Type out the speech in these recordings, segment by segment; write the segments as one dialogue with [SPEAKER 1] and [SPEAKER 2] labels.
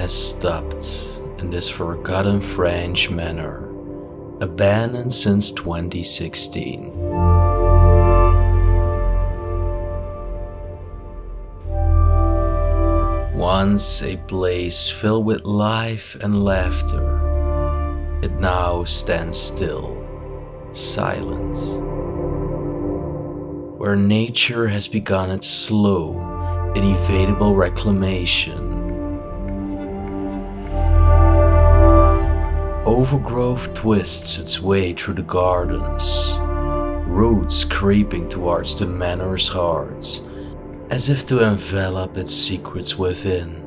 [SPEAKER 1] has stopped in this forgotten French manor, abandoned since 2016. Once a place filled with life and laughter, it now stands still, silent, where nature has begun its slow, inevitable reclamation. Overgrowth twists its way through the gardens, roots creeping towards the manor's heart, as if to envelop its secrets within.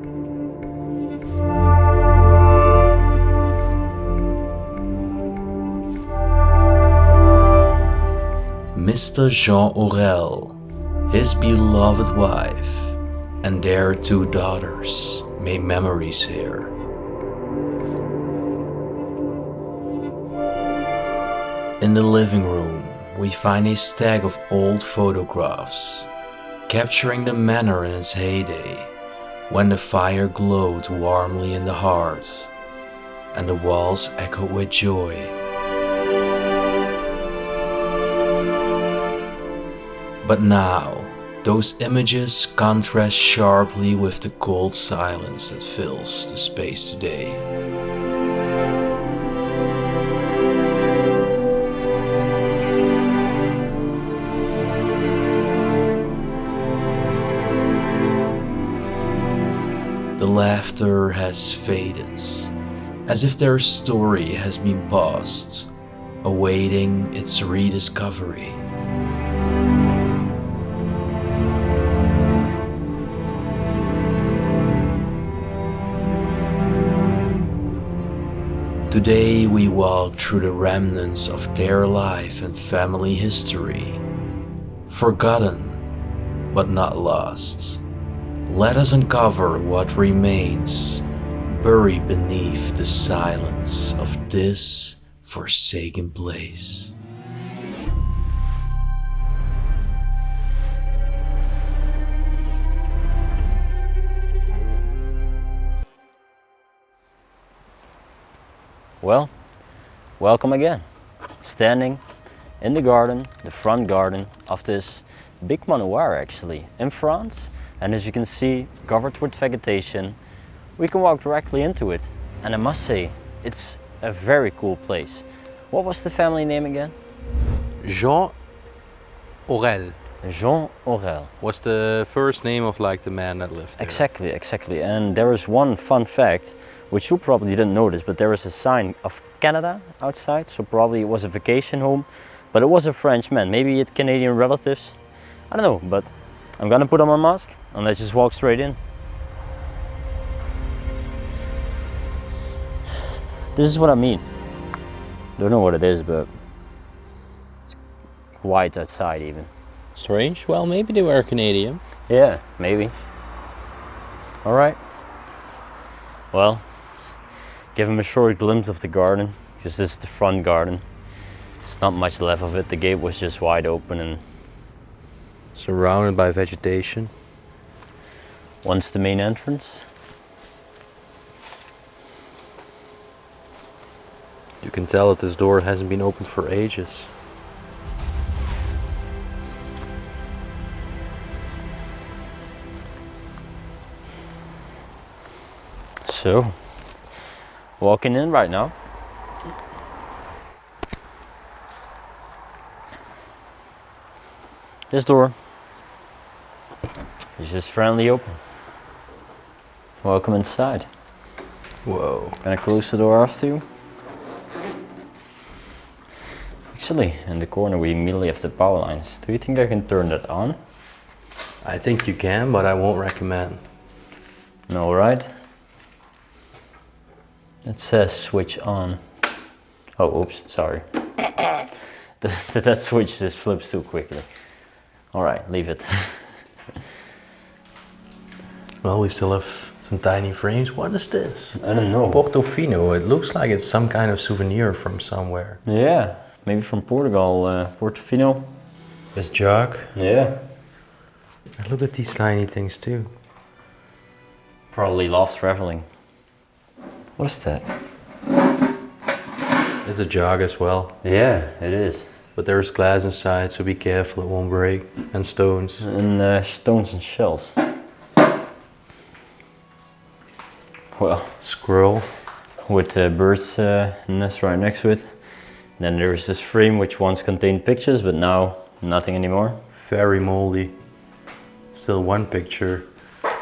[SPEAKER 1] Mr. Jean-Orelle, his beloved wife, and their 2 daughters made memories here. In the living room, we find a stack of old photographs, capturing the manor in its heyday, when the fire glowed warmly in the hearth, and the walls echoed with joy. But now, those images contrast sharply with the cold silence that fills the space today. The laughter has faded, as if their story has been paused, awaiting its rediscovery. Today we walk through the remnants of their life and family history, forgotten but not lost. Let us uncover what remains, buried beneath the silence of this forsaken place.
[SPEAKER 2] Well, welcome again. Standing in the garden, the front garden of this big manoir actually, in France. And as you can see, covered with vegetation, we can walk directly into it. And I must say, it's a very cool place. What was the family name again?
[SPEAKER 3] Jean-Orelle.
[SPEAKER 2] Jean-Orelle.
[SPEAKER 3] What's the first name of like the man that lived there?
[SPEAKER 2] Exactly. And there is one fun fact, which you probably didn't notice, but there is a sign of Canada outside. So probably it was a vacation home, but it was a French man. Maybe it Canadian relatives. I don't know, but I'm gonna put on my mask and let's just walk straight in. This is what I mean. Don't know what it is, but it's white outside even.
[SPEAKER 3] Strange. Well, maybe they were Canadian.
[SPEAKER 2] Yeah, maybe. All right. Well, give him a short glimpse of the garden, because this is the front garden. There's not much left of it. The gate was just wide open and
[SPEAKER 3] surrounded by vegetation.
[SPEAKER 2] Once the main entrance.
[SPEAKER 3] You can tell that this door hasn't been opened for ages.
[SPEAKER 2] So, walking in right now. This door is just friendly open. Welcome inside.
[SPEAKER 3] Whoa.
[SPEAKER 2] Gonna close the door after you. Actually, in the corner we immediately have the power lines. Do you think I can turn that on?
[SPEAKER 3] I think you can, but I won't recommend.
[SPEAKER 2] No, right? It says switch on. Oh, oops, sorry. that switch just flips too quickly. All right, leave it.
[SPEAKER 3] Well, we still have some tiny frames. What is this?
[SPEAKER 2] I don't know.
[SPEAKER 3] Portofino. It looks like it's some kind of souvenir from somewhere.
[SPEAKER 2] Yeah, maybe from Portugal. Portofino.
[SPEAKER 3] This jug.
[SPEAKER 2] Yeah.
[SPEAKER 3] Look at these tiny things too.
[SPEAKER 2] Probably loves traveling. What is that?
[SPEAKER 3] It's a jug as well.
[SPEAKER 2] Yeah, it is.
[SPEAKER 3] But there's glass inside, so be careful, it won't break. And stones.
[SPEAKER 2] And stones and shells. Well,
[SPEAKER 3] Squirrel.
[SPEAKER 2] with a bird's nest right next to it. Then there's this frame which once contained pictures, but now nothing anymore.
[SPEAKER 3] Very moldy. Still one picture.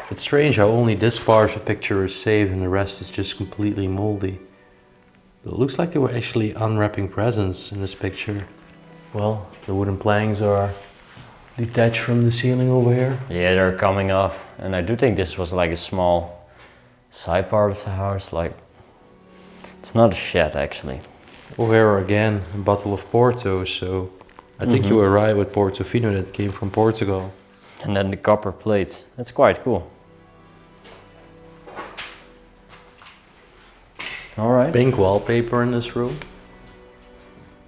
[SPEAKER 3] It's strange how only this part of the picture is saved and the rest is just completely moldy. It looks like they were actually unwrapping presents in this picture. Well, the wooden planks are detached from the ceiling over here.
[SPEAKER 2] Yeah, they're coming off. And I do think this was like a small side part of the house. Like, it's not a shed actually.
[SPEAKER 3] Over here again, a bottle of Porto, so I think you were right with Portofino, that came from Portugal.
[SPEAKER 2] And then the copper plates. That's quite cool. All right.
[SPEAKER 3] Pink wallpaper in this room.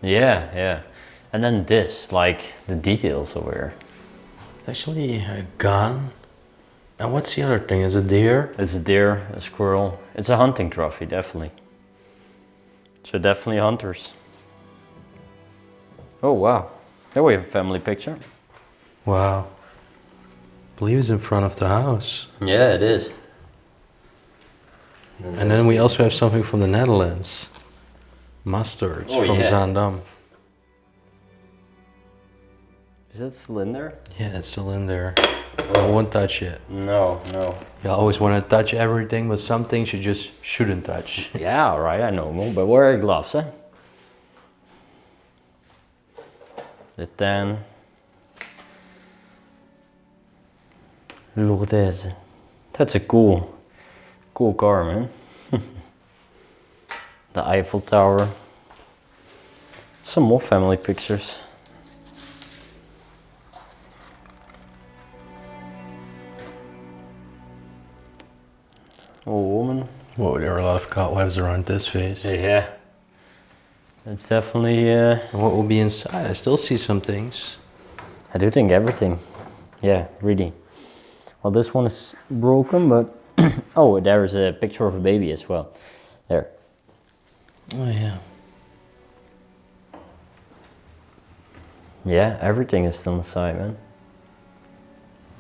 [SPEAKER 2] Yeah, yeah. And then this, like the details over here.
[SPEAKER 3] It's actually a gun. And what's the other thing? Is it deer?
[SPEAKER 2] It's a deer, a squirrel. It's a hunting trophy, definitely. So definitely hunters. Oh wow, there we have a family picture.
[SPEAKER 3] Wow. I believe it's in front of the house.
[SPEAKER 2] Yeah, it is.
[SPEAKER 3] And then we also have something from the Netherlands. Mustards from Zaandam.
[SPEAKER 2] Is that cylinder?
[SPEAKER 3] Yeah, it's still in there. I won't touch it.
[SPEAKER 2] No, no.
[SPEAKER 3] You always want to touch everything, but some things you just shouldn't touch.
[SPEAKER 2] Yeah, alright, I know, but wear gloves, hè? The 10. Look at this. That's a cool car, man. The Eiffel Tower. Some more family pictures. Old woman.
[SPEAKER 3] Whoa, there are a lot of cobwebs around this face.
[SPEAKER 2] Yeah. It's definitely...
[SPEAKER 3] And what will be inside? I still see some things.
[SPEAKER 2] I do think everything. Yeah, really. Well, this one is broken, but... oh, there is a picture of a baby as well. There.
[SPEAKER 3] Oh yeah.
[SPEAKER 2] Yeah, everything is still inside, man.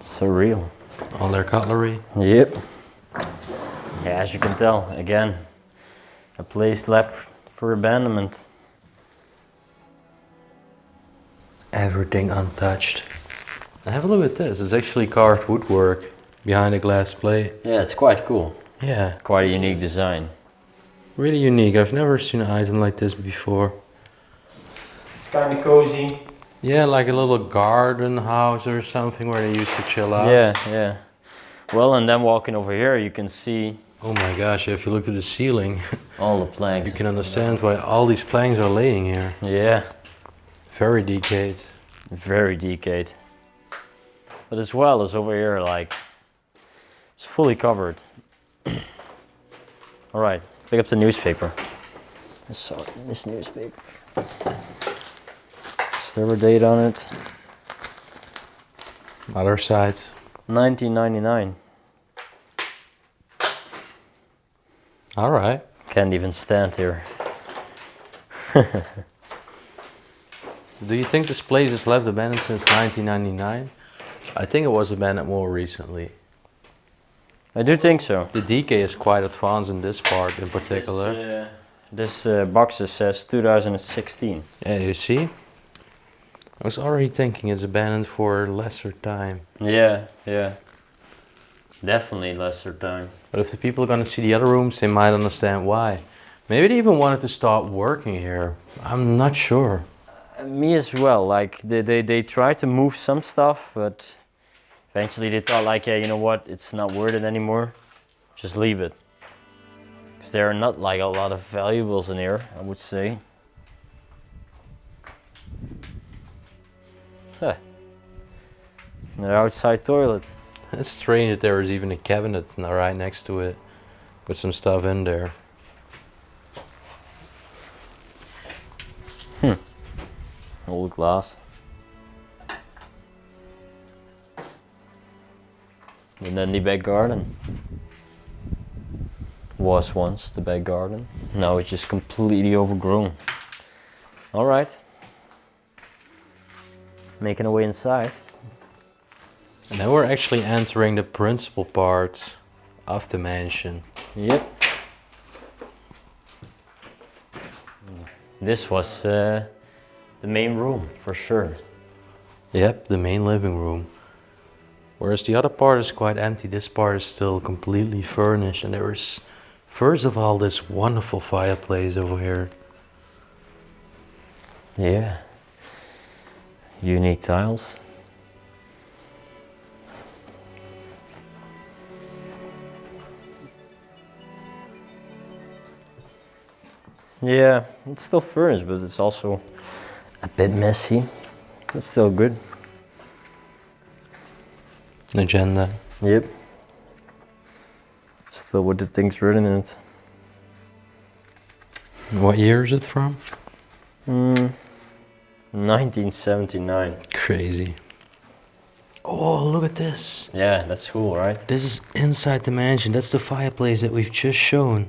[SPEAKER 2] Surreal.
[SPEAKER 3] All their cutlery.
[SPEAKER 2] Yep. Yeah, as you can tell, again, a place left for abandonment.
[SPEAKER 3] Everything untouched. Now have a look at this. It's actually carved woodwork behind a glass plate.
[SPEAKER 2] Yeah, it's quite cool.
[SPEAKER 3] Yeah.
[SPEAKER 2] Quite a unique design.
[SPEAKER 3] Really unique. I've never seen an item like this before.
[SPEAKER 2] It's kind of cozy.
[SPEAKER 3] Yeah, like a little garden house or something where they used to chill out.
[SPEAKER 2] Yeah, yeah. Well, and then walking over here, you can see...
[SPEAKER 3] Oh my gosh, if you look to the ceiling,
[SPEAKER 2] all the planks.
[SPEAKER 3] you can understand why all these planks are laying here.
[SPEAKER 2] Yeah. Very
[SPEAKER 3] decayed.
[SPEAKER 2] Very decayed. But as well as over here, like, it's fully covered. All right, pick up the newspaper. I saw this newspaper. Is there a date on it?
[SPEAKER 3] Other sides.
[SPEAKER 2] 1999.
[SPEAKER 3] All right.
[SPEAKER 2] Can't even stand here.
[SPEAKER 3] Do you think this place has left abandoned since 1999? I think it was abandoned more recently.
[SPEAKER 2] I do think so.
[SPEAKER 3] The decay is quite advanced in this part in particular.
[SPEAKER 2] This box says 2016.
[SPEAKER 3] Yeah, you see? I was already thinking it's abandoned for lesser time.
[SPEAKER 2] Yeah, yeah. Definitely lesser time.
[SPEAKER 3] But if the people are gonna see the other rooms, they might understand why. Maybe they even wanted to start working here. I'm not sure.
[SPEAKER 2] Me as well. Like they tried to move some stuff, but eventually they thought, like, yeah, you know what? It's not worth it anymore. Just leave it. Because there are not like a lot of valuables in here, I would say. Huh. An outside toilet.
[SPEAKER 3] It's strange that there is even a cabinet right next to it with some stuff in there.
[SPEAKER 2] Old glass. And then the back garden. was once the back garden. Now it's just completely overgrown. All right. Making our way inside.
[SPEAKER 3] And now we're actually entering the principal part of the mansion.
[SPEAKER 2] Yep. This was the main room for sure.
[SPEAKER 3] Yep, the main living room. Whereas the other part is quite empty, this part is still completely furnished, and there is, first of all, this wonderful fireplace over here.
[SPEAKER 2] Yeah. Unique tiles. Yeah, it's still furnished, but it's also a bit messy. It's still good.
[SPEAKER 3] An agenda.
[SPEAKER 2] Yep. Still with the things written in it.
[SPEAKER 3] What year is it from?
[SPEAKER 2] 1979.
[SPEAKER 3] Crazy. Oh, look at this.
[SPEAKER 2] Yeah, that's cool, right?
[SPEAKER 3] This is inside the mansion. That's the fireplace that we've just shown.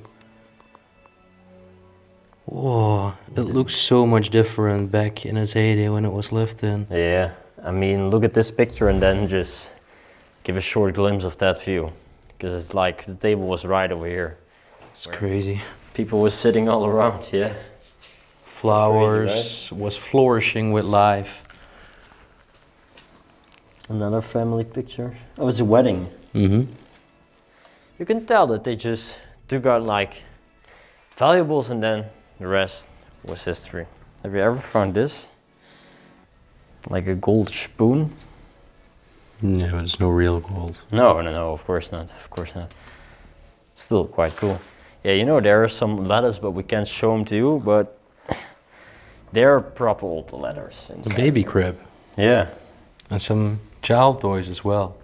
[SPEAKER 3] Whoa, it looks so much different back in its heyday when it was lived in.
[SPEAKER 2] Yeah, I mean, look at this picture and then just give a short glimpse of that view. Because it's like the table was right over here.
[SPEAKER 3] It's crazy.
[SPEAKER 2] People were sitting all around, yeah.
[SPEAKER 3] Flowers,
[SPEAKER 2] crazy, right?
[SPEAKER 3] was flourishing with life.
[SPEAKER 2] Another family picture. Oh, it's a wedding.
[SPEAKER 3] Mm-hmm.
[SPEAKER 2] You can tell that they just took out like valuables and then the rest was history. Have you ever found this? Like a gold spoon?
[SPEAKER 3] No, it's no real gold.
[SPEAKER 2] No, of course not, of course not. Still quite cool. Yeah, you know, there are some letters, but we can't show them to you, but they're proper old letters.
[SPEAKER 3] A baby crib.
[SPEAKER 2] Yeah.
[SPEAKER 3] And some child toys as well.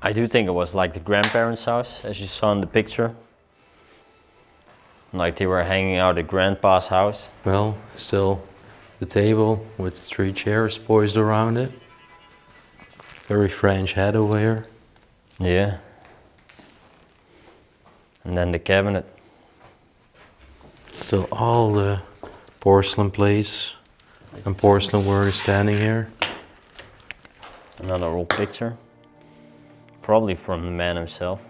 [SPEAKER 2] I do think it was like the grandparents' house, as you saw in the picture. Like they were hanging out at grandpa's house.
[SPEAKER 3] Well, still the table with 3 chairs poised around it. Very French head over here.
[SPEAKER 2] Yeah. And then the cabinet.
[SPEAKER 3] Still all the porcelain plates and porcelain ware standing here.
[SPEAKER 2] Another old picture. Probably from the man himself.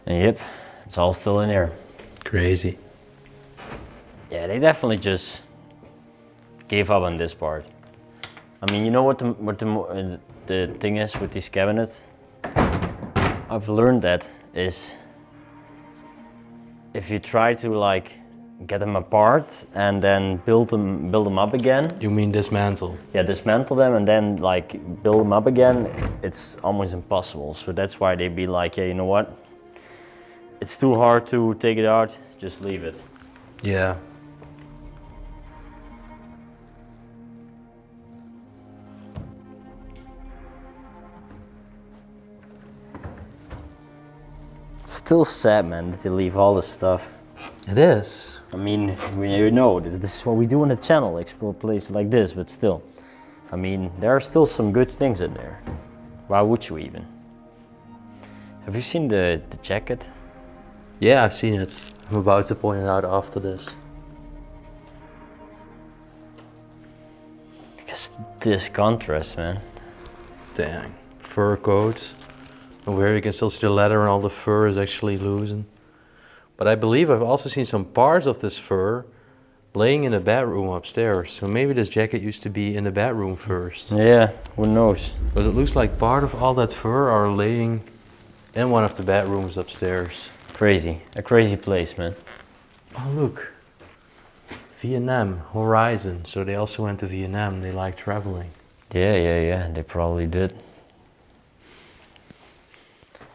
[SPEAKER 2] And yep, it's all still in here.
[SPEAKER 3] Crazy.
[SPEAKER 2] Yeah, they definitely just gave up on this part. I mean, you know what the thing is with these cabinets? I've learned that is if you try to like get them apart and then build them up again.
[SPEAKER 3] You mean dismantle?
[SPEAKER 2] Yeah, dismantle them and then like build them up again. It's almost impossible. So that's why they be like, yeah, you know what? It's too hard to take it out. Just leave it.
[SPEAKER 3] Yeah.
[SPEAKER 2] Still sad, man, that they leave all this stuff.
[SPEAKER 3] It is.
[SPEAKER 2] I mean, you know, this is what we do on the channel, explore places like this, but still. I mean, there are still some good things in there. Why would you even? Have you seen the jacket?
[SPEAKER 3] Yeah, I've seen it. I'm about to point it out after this.
[SPEAKER 2] Because this contrast, man.
[SPEAKER 3] Dang. Fur coat. Over here you can still see the leather and all the fur is actually loosened. But I believe I've also seen some parts of this fur laying in the bedroom upstairs. So maybe this jacket used to be in the bedroom first.
[SPEAKER 2] Yeah, who knows?
[SPEAKER 3] Because it looks like part of all that fur are laying in one of the bedrooms upstairs.
[SPEAKER 2] Crazy. A crazy place, man.
[SPEAKER 3] Oh look. Vietnam, Horizon. So they also went to Vietnam. They like traveling.
[SPEAKER 2] Yeah, they probably did.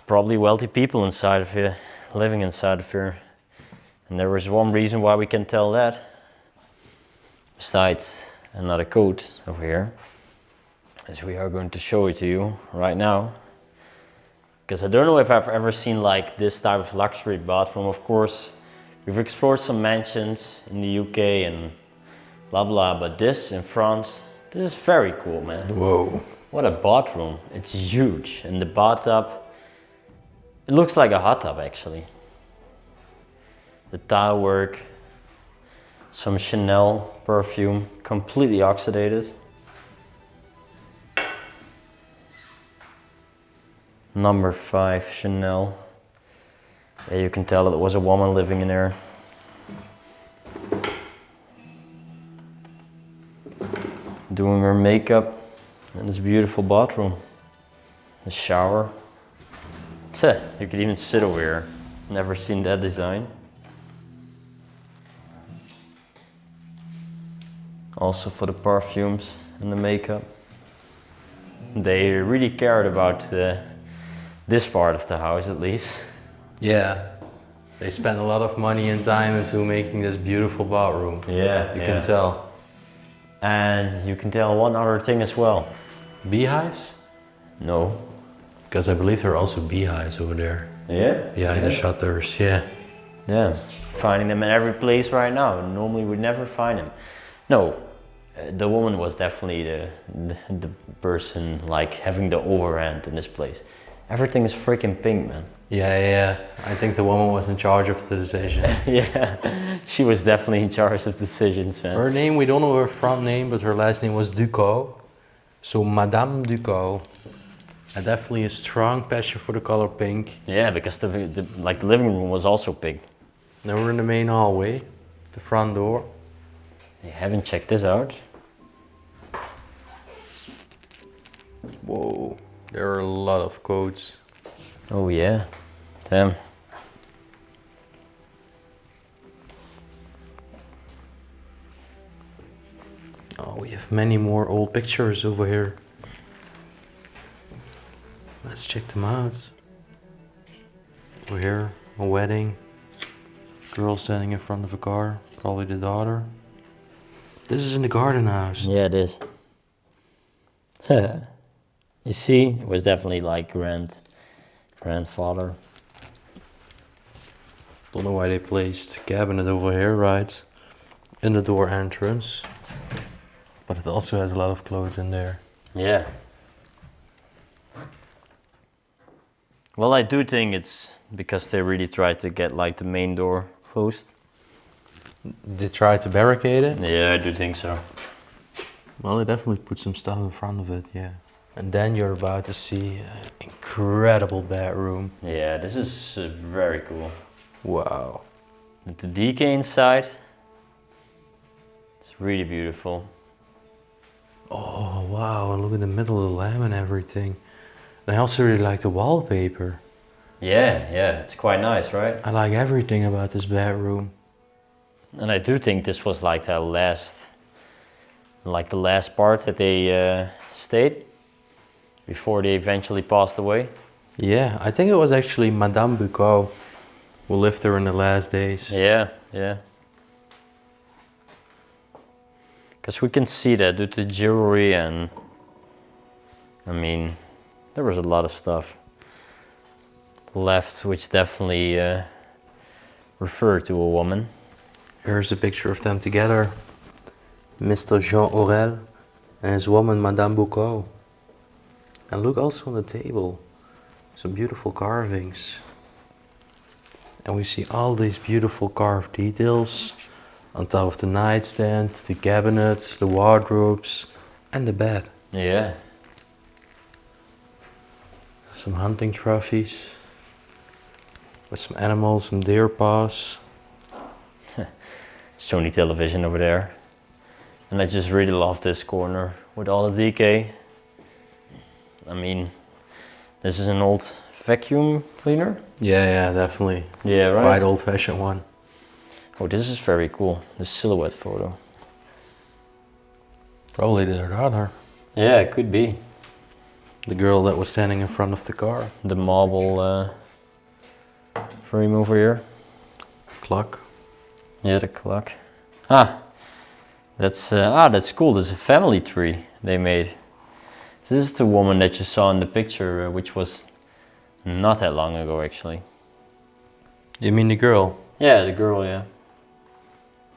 [SPEAKER 2] Probably wealthy people inside of here, living inside of here. And there was one reason why we can tell that. Besides another coat over here. As we are going to show it to you right now. Because I don't know if I've ever seen like this type of luxury bathroom. Of course, we've explored some mansions in the UK and blah blah. But this in France, this is very cool, man.
[SPEAKER 3] Whoa.
[SPEAKER 2] What a bathroom. It's huge. And the bathtub It looks like a hot tub actually. The tile work, some Chanel perfume, completely oxidated. Number 5 Chanel. Yeah, you can tell it was a woman living in there. Doing her makeup in this beautiful bathroom. The shower. You could even sit over here. Never seen that design. Also for the perfumes and the makeup. They really cared about this part of the house at least.
[SPEAKER 3] Yeah, they spent a lot of money and time into making this beautiful bathroom.
[SPEAKER 2] Yeah,
[SPEAKER 3] you can tell.
[SPEAKER 2] And you can tell one other thing as well.
[SPEAKER 3] Beehives?
[SPEAKER 2] No.
[SPEAKER 3] Because I believe there are also beehives over there.
[SPEAKER 2] Yeah?
[SPEAKER 3] Behind the shutters, yeah.
[SPEAKER 2] Yeah, finding them in every place right now. Normally we'd never find them. No, the woman was definitely the person like having the overhand in this place. Everything is freaking pink, man.
[SPEAKER 3] Yeah. I think the woman was in charge of the decision.
[SPEAKER 2] Yeah, she was definitely in charge of decisions, man.
[SPEAKER 3] Her name, we don't know her front name, but her last name was Ducau. So Madame Ducau. And definitely a strong passion for the color pink.
[SPEAKER 2] Yeah, because the living room was also pink.
[SPEAKER 3] Now we're in the main hallway, the front door.
[SPEAKER 2] You haven't checked this out?
[SPEAKER 3] Whoa, there are a lot of coats.
[SPEAKER 2] Oh yeah, damn.
[SPEAKER 3] Oh, we have many more old pictures over here. Let's check them out. Over here, a wedding. Girl standing in front of a car, probably the daughter. This is in the garden house.
[SPEAKER 2] Yeah, it is. You see, it was definitely like grandfather.
[SPEAKER 3] Don't know why they placed a cabinet over here, right? In the door entrance. But it also has a lot of clothes in there.
[SPEAKER 2] Yeah. Well, I do think it's because they really tried to get like the main door closed.
[SPEAKER 3] They tried to barricade it?
[SPEAKER 2] Yeah, I do think so.
[SPEAKER 3] Well, they definitely put some stuff in front of it, yeah. And then you're about to see an incredible bedroom.
[SPEAKER 2] Yeah, this is very cool.
[SPEAKER 3] Wow.
[SPEAKER 2] With the DK inside, it's really beautiful.
[SPEAKER 3] Oh, wow, and look at the middle of the lamp and everything. And I also really like the wallpaper.
[SPEAKER 2] Yeah, it's quite nice, right?
[SPEAKER 3] I like everything about this bedroom.
[SPEAKER 2] And I do think this was like the last part that they stayed before they eventually passed away.
[SPEAKER 3] Yeah, I think it was actually Madame Ducau who lived there in the last days.
[SPEAKER 2] Yeah. Because we can see that due to jewelry and, I mean, there was a lot of stuff left which definitely referred to a woman.
[SPEAKER 3] Here's a picture of them together. Mr. Jean-Orelle and his woman Madame Ducau. And look also on the table. Some beautiful carvings. And we see all these beautiful carved details on top of the nightstand, the cabinets, the wardrobes, and the bed.
[SPEAKER 2] Yeah.
[SPEAKER 3] Some hunting trophies with some animals, some deer paws.
[SPEAKER 2] Sony television over there. And I just really love this corner with all the DK. I mean, this is an old vacuum cleaner.
[SPEAKER 3] Yeah, definitely.
[SPEAKER 2] Yeah, right.
[SPEAKER 3] Quite old-fashioned one.
[SPEAKER 2] Oh, this is very cool. The silhouette photo.
[SPEAKER 3] Probably their daughter.
[SPEAKER 2] Yeah, it could be.
[SPEAKER 3] The girl that was standing in front of the car.
[SPEAKER 2] The marble frame over here.
[SPEAKER 3] Clock.
[SPEAKER 2] Yeah, the clock. That's cool. There's a family tree they made. This is the woman that you saw in the picture, which was not that long ago, actually.
[SPEAKER 3] You mean the girl?
[SPEAKER 2] Yeah, the girl, yeah.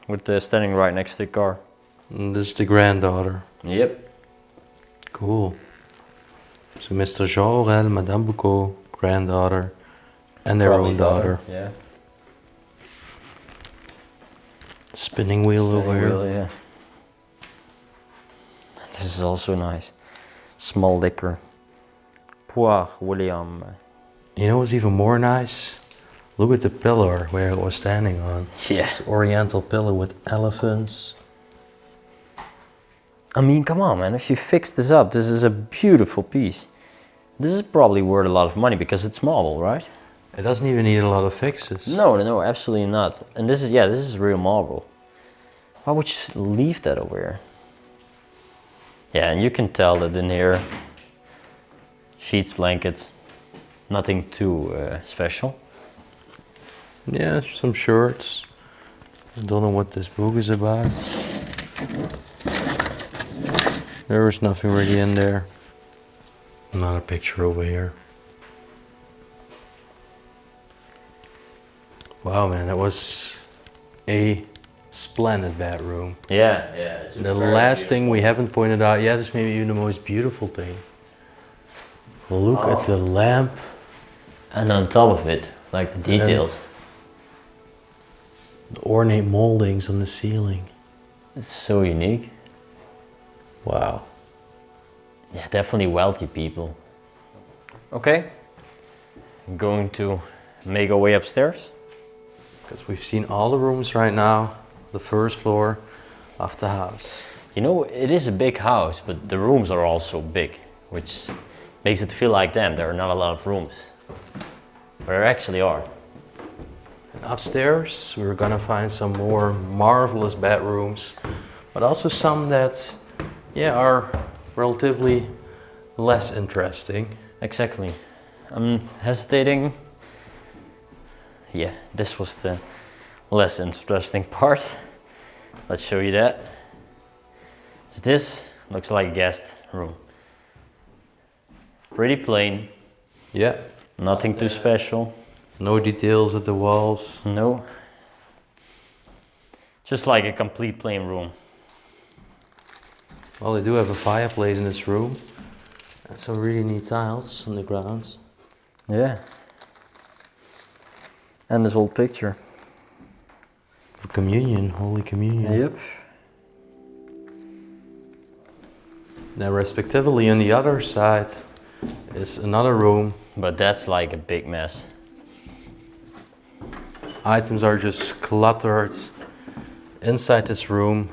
[SPEAKER 2] With standing right next to the car.
[SPEAKER 3] And this is the granddaughter.
[SPEAKER 2] Yep.
[SPEAKER 3] Cool. So Mr. Jean-Orelle, Madame Ducau, granddaughter, And their
[SPEAKER 2] Probably
[SPEAKER 3] own daughter.
[SPEAKER 2] Yeah.
[SPEAKER 3] Spinning wheel over here.
[SPEAKER 2] Wheel, yeah. This is also nice. Small liquor. 𝗬𝗲𝗶𝗲𝗶.
[SPEAKER 3] You know what's even more nice? Look at the pillar where it was standing on.
[SPEAKER 2] Yeah.
[SPEAKER 3] It's oriental pillar with elephants.
[SPEAKER 2] I mean, come on, man. If you fix this up, this is a beautiful piece. This is probably worth a lot of money because it's marble, right?
[SPEAKER 3] It doesn't even need a lot of fixes.
[SPEAKER 2] No, absolutely not. And this is, yeah, this is real marble. Why would you just leave that over here? Yeah, and you can tell that in here, sheets, blankets, nothing too special.
[SPEAKER 3] Yeah, some shirts. I don't know what this book is about. There was nothing really in there. Another picture over here. Wow, man, that was a splendid bedroom.
[SPEAKER 2] Yeah. It's
[SPEAKER 3] The last thing we haven't pointed out yet is maybe even the most beautiful thing. Look at the lamp.
[SPEAKER 2] And on top of it, like the details.
[SPEAKER 3] The ornate moldings on the ceiling.
[SPEAKER 2] It's so unique.
[SPEAKER 3] Wow.
[SPEAKER 2] Yeah, definitely wealthy people. Okay, I'm going to make our way upstairs.
[SPEAKER 3] Because we've seen all the rooms right now, the first floor of the house.
[SPEAKER 2] You know, it is a big house, but the rooms are also big, which makes it feel like, damn, there are not a lot of rooms. But there actually are.
[SPEAKER 3] And upstairs, we're gonna find some more marvelous bedrooms, but also some that, yeah, are relatively less interesting.
[SPEAKER 2] Exactly. I'm hesitating. Yeah, this was the less interesting part. Let's show you that. This looks like a guest room. Pretty plain.
[SPEAKER 3] Yeah.
[SPEAKER 2] Nothing too special.
[SPEAKER 3] No details at the walls.
[SPEAKER 2] No. Just like a complete plain room.
[SPEAKER 3] Well, they do have a fireplace in this room. And some really neat tiles on the grounds.
[SPEAKER 2] Yeah. And this old picture.
[SPEAKER 3] For communion, Holy Communion.
[SPEAKER 2] Yep.
[SPEAKER 3] Now, respectively, on the other side is another room.
[SPEAKER 2] But that's like a big mess.
[SPEAKER 3] Items are just cluttered. Inside this room,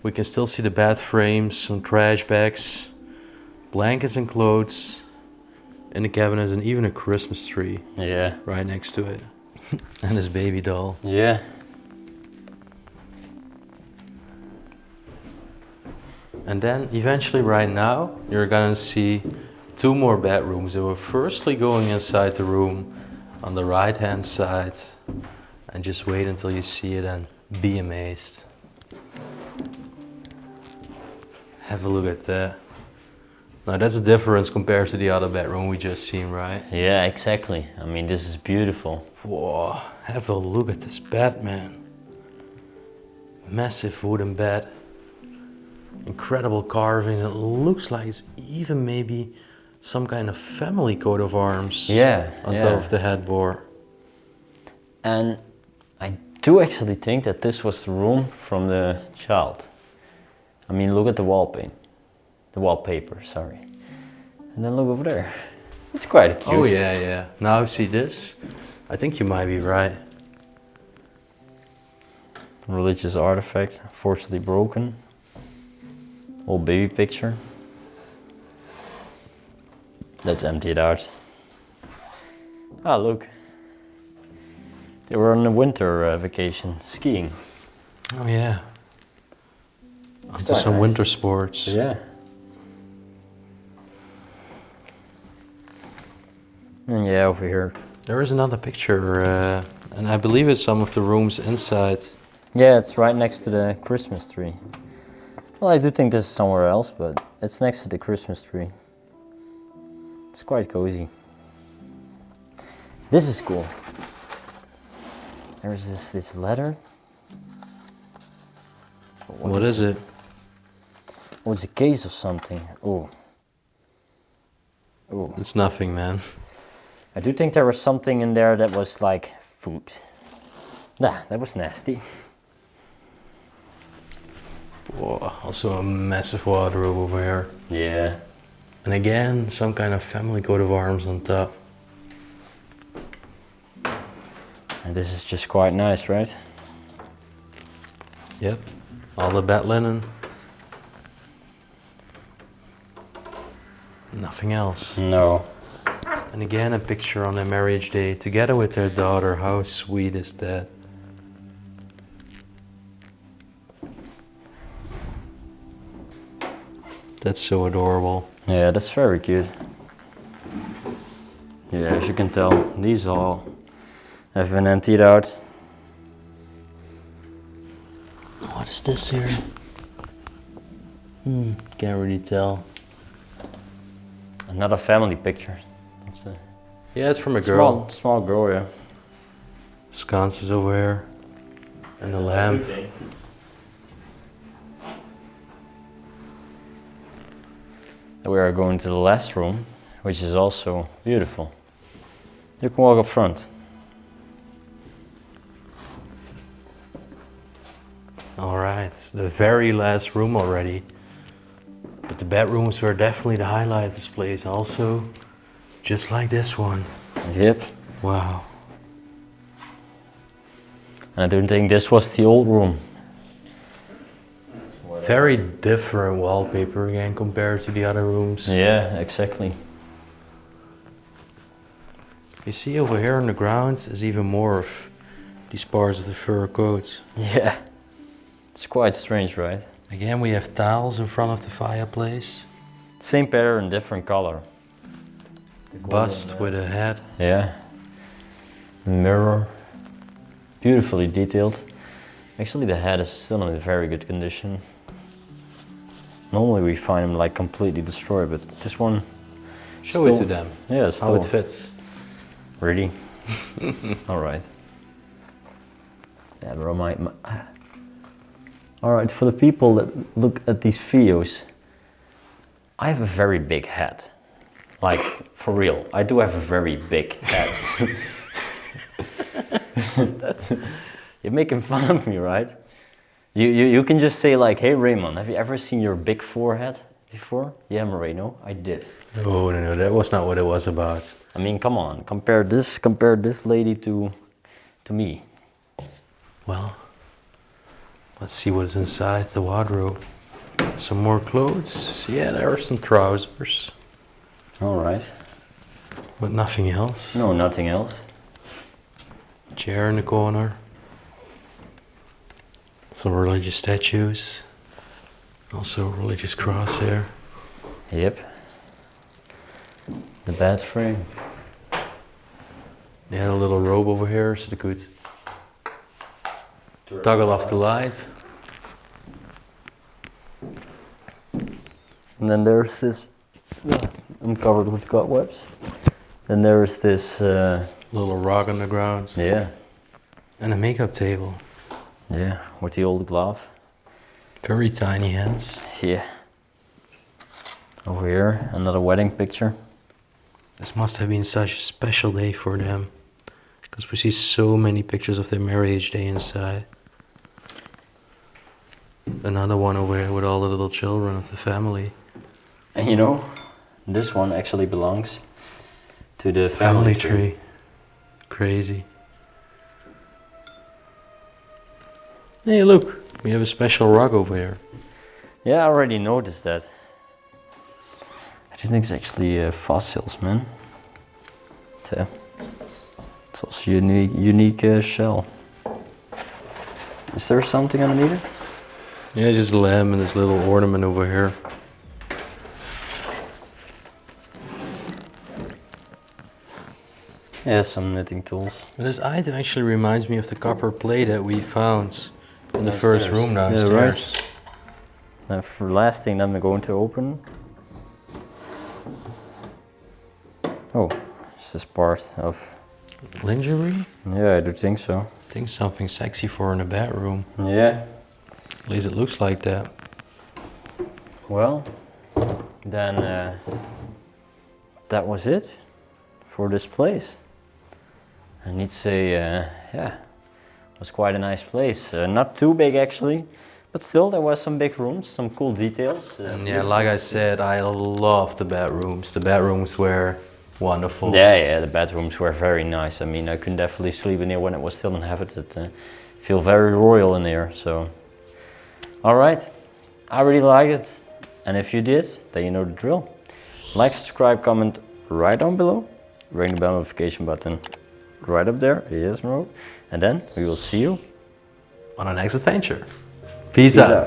[SPEAKER 3] we can still see the bed frames, some trash bags, blankets and clothes in the cabinet, and even a Christmas tree.
[SPEAKER 2] Yeah.
[SPEAKER 3] Right next to it. And this baby doll.
[SPEAKER 2] Yeah.
[SPEAKER 3] And then eventually right now, you're gonna see two more bedrooms. They were firstly going inside the room on the right hand side, and just wait until you see it and be amazed. Have a look at that. Now that's a difference compared to the other bedroom we just seen, right?
[SPEAKER 2] Yeah, exactly. I mean, this is beautiful.
[SPEAKER 3] Whoa, have a look at this bed, man. Massive wooden bed. Incredible carving. It looks like it's even maybe some kind of family coat of arms.
[SPEAKER 2] Yeah,
[SPEAKER 3] on top of the headboard.
[SPEAKER 2] And I do actually think that this was the room from the child. I mean, look at the wall paint. The wallpaper, sorry. And then look over there. It's quite cute.
[SPEAKER 3] Oh yeah, yeah. Now see this? I think you might be right.
[SPEAKER 2] Religious artifact, unfortunately broken. Old baby picture. Let's empty it out. Ah, look. They were on a winter vacation, skiing.
[SPEAKER 3] Oh yeah. Onto
[SPEAKER 2] quite
[SPEAKER 3] some
[SPEAKER 2] nice.
[SPEAKER 3] winter sports.
[SPEAKER 2] Yeah. And yeah, over here.
[SPEAKER 3] There is another picture, and I believe it's some of the rooms inside.
[SPEAKER 2] Yeah, it's right next to the Christmas tree. Well, I do think this is somewhere else, but it's next to the Christmas tree. It's quite cozy. This is cool. There's this letter.
[SPEAKER 3] What is it?
[SPEAKER 2] Oh, it's a case of something. Oh. Oh.
[SPEAKER 3] It's nothing, man.
[SPEAKER 2] I do think there was something in there that was like food. Nah, that was nasty.
[SPEAKER 3] Whoa, also a massive wardrobe over here.
[SPEAKER 2] Yeah.
[SPEAKER 3] And again, some kind of family coat of arms on top.
[SPEAKER 2] And this is just quite nice, right?
[SPEAKER 3] Yep, all the bed linen. Nothing else.
[SPEAKER 2] No.
[SPEAKER 3] And again, a picture on their marriage day together with their daughter. How sweet is that? That's so adorable.
[SPEAKER 2] Yeah, that's very cute. Yeah, as you can tell, these all have been emptied out.
[SPEAKER 3] What is this here? Can't really tell.
[SPEAKER 2] Another family picture.
[SPEAKER 3] Yeah, it's from a girl.
[SPEAKER 2] Small girl, yeah.
[SPEAKER 3] Sconces over here. And the lamp.
[SPEAKER 2] We are going to the last room, which is also beautiful. You can walk up front.
[SPEAKER 3] Alright, the very last room already. But the bedrooms were definitely the highlight of this place also. Just like this one.
[SPEAKER 2] Yep.
[SPEAKER 3] Wow.
[SPEAKER 2] And I don't think this was the old room.
[SPEAKER 3] Very different wallpaper again compared to the other rooms.
[SPEAKER 2] Yeah, exactly.
[SPEAKER 3] You see over here on the ground is even more of these parts of the fur coat.
[SPEAKER 2] Yeah. It's quite strange, right?
[SPEAKER 3] Again, we have tiles in front of the fireplace.
[SPEAKER 2] Same pattern, different color.
[SPEAKER 3] Bust with a head.
[SPEAKER 2] Yeah. The mirror. Beautifully detailed. Actually, the head is still in a very good condition. Normally we find them like completely destroyed, but this one...
[SPEAKER 3] Show it to them.
[SPEAKER 2] Yeah, it's still...
[SPEAKER 3] How it fits.
[SPEAKER 2] Really? Alright. Yeah, bro, Alright, for the people that look at these videos, I have a very big head. Like, for real, I do have a very big head. You're making fun of me, right? You can just say like, hey Raymond, have you ever seen your big forehead before? Yeah, Moreno, I did.
[SPEAKER 3] No, that was not what it was about.
[SPEAKER 2] I mean, come on, compare this lady to me.
[SPEAKER 3] Well, let's see what's inside the wardrobe. Some more clothes. Yeah, there are some trousers.
[SPEAKER 2] Alright.
[SPEAKER 3] But nothing else.
[SPEAKER 2] No, nothing else.
[SPEAKER 3] Chair in the corner. Some religious statues. Also a religious cross here.
[SPEAKER 2] Yep. The bed frame.
[SPEAKER 3] They had a little robe over here so they could toggle off the light.
[SPEAKER 2] And then there's this, I'm covered with cobwebs. Then there's this...
[SPEAKER 3] little rug on the ground.
[SPEAKER 2] Yeah.
[SPEAKER 3] And a makeup table.
[SPEAKER 2] Yeah, with the old glove.
[SPEAKER 3] Very tiny hands.
[SPEAKER 2] Yeah. Over here, another wedding picture.
[SPEAKER 3] This must have been such a special day for them. Because we see so many pictures of their marriage day inside. Another one over here with all the little children of the family.
[SPEAKER 2] And you know, this one actually belongs to the family tree.
[SPEAKER 3] Crazy. Hey, look, we have a special rug over here.
[SPEAKER 2] Yeah, I already noticed that. I think it's actually fossils, man. It's also unique shell. Is there something underneath it?
[SPEAKER 3] Yeah, just a lamb and this little ornament over here.
[SPEAKER 2] Yeah, some knitting tools.
[SPEAKER 3] But this item actually reminds me of the copper plate that we found in the first room downstairs.
[SPEAKER 2] Yeah, right. Now, for the last thing that I'm going to open. Oh, is this part of
[SPEAKER 3] lingerie?
[SPEAKER 2] Yeah, I do think so.
[SPEAKER 3] I think something sexy for in a bedroom.
[SPEAKER 2] Yeah.
[SPEAKER 3] At least it looks like that.
[SPEAKER 2] Well, then that was it for this place. I need to say, yeah, it was quite a nice place. Not too big actually, but still there was some big rooms, some cool details.
[SPEAKER 3] And yeah, like I said, I love the bedrooms. The bedrooms were wonderful.
[SPEAKER 2] Yeah, the bedrooms were very nice. I mean, I could definitely sleep in here when it was still inhabited. Feel very royal in here, so. All right, I really liked it. And if you did, then you know the drill. Like, subscribe, comment right down below. Ring the bell notification button right up there. Yes, bro. And then we will see you
[SPEAKER 3] On our next adventure. Peace out.